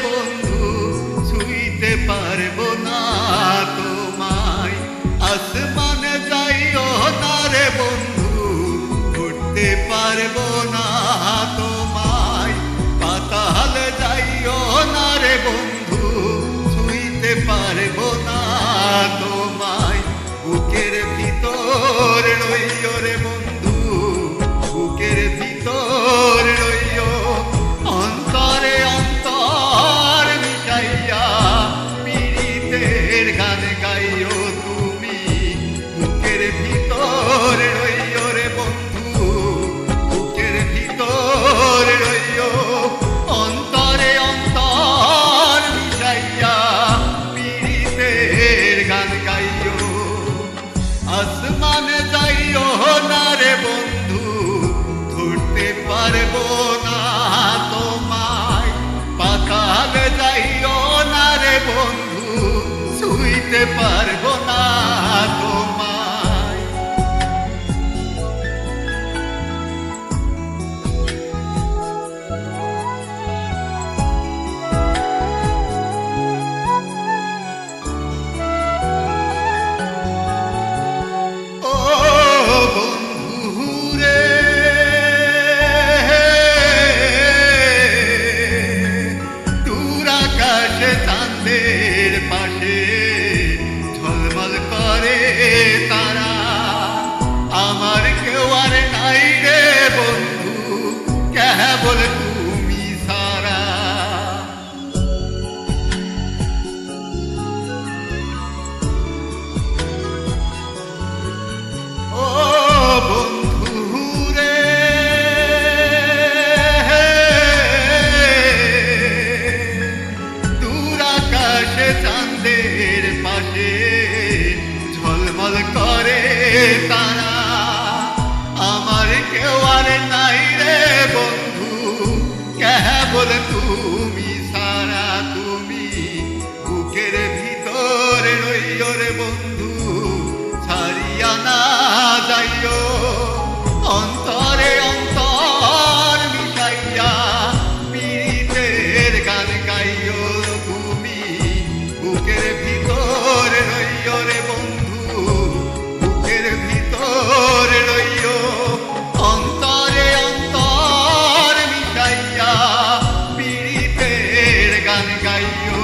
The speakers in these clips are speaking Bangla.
বন্ধু ছুঁইতে পারবো না তোমায়। আসমানে যাইও না রে বন্ধু উঠতে পারবো না তোমায়। পাতালে যাইও না রে বন্ধু ছুঁইতে পারবো না তোমায়। বুকের ভিতর রইও রে বন্ধু, বুকের ভিতর রইও, অন্তরে অন্তর মিশাইয়া পীড়িতের গান গাইও তুমি। বুকের ভিতর রইও রে বন্ধু, বুকের ভিতর রইও, অন্তরে অন্তর মিশাইয়া পীড়িতের গান গাইও। আসমানে যাইও না রে বন্ধু ধরতে পারবো না তোমায়। পাতালে যাইও না রে বন্ধু ছুঁইতে পারবো না তোমায়। চাঁদের পাশে ঝলমল করে তারা, আমার কেউ আর নাই রে বন্ধু কেবল তুমি সারা। ও বন্ধু রে চাঁদের পাশে ঝলমল করে তারা, আমার কেউ আর নাই রে বন্ধু কেবল তুমি সারা। তুমি বুকের ভিতর রইও রে বন্ধু ছাড়িয়া না যাইও, অন্তরে অন্তর মিশাইয়া পীড়িতের গান গাইও তুমি। বুকের ভিতর রইও রে বন্ধু, বুকের ভিতর রইও, অন্তরে অন্তর মিশাইয়া পীড়িতের গান গাইও।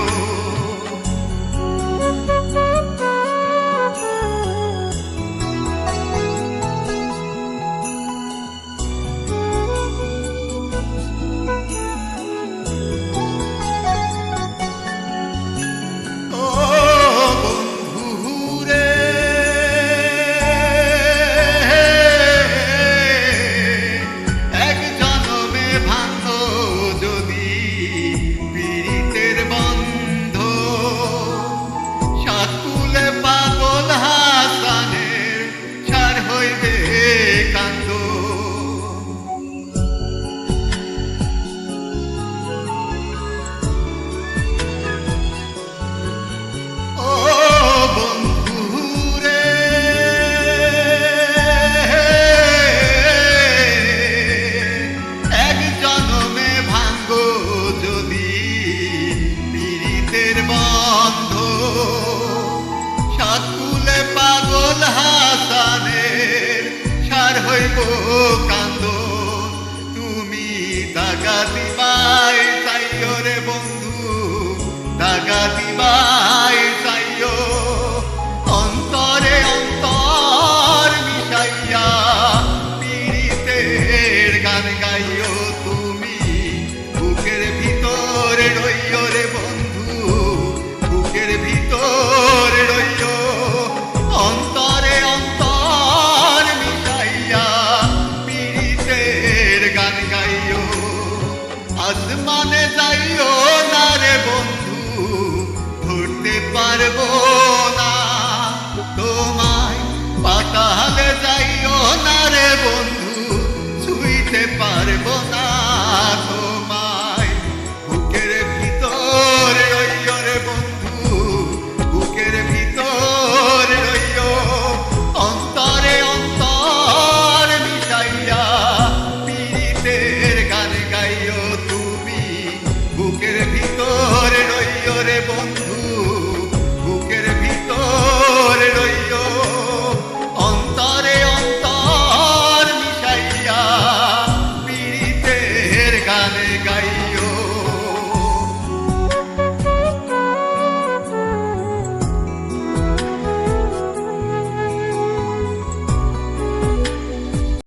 পাগল হাসানের সার হইব কান্দ, তুমি দাগা দিবাই চাইও রে বন্ধু, দাগা দিবাই চাইও, অন্তরে অন্তর মিশাইয়া পীড়িতের গান গাইও তুমি। বুকের ভিতরে রইও রে বন্ধু, বুকের ভিতরে রইও, অন্তরে অন্তর মিশাইয়া পীড়িতের গান গাইও। আসমানে যাইও না রে বন্ধু ধরতে পারবো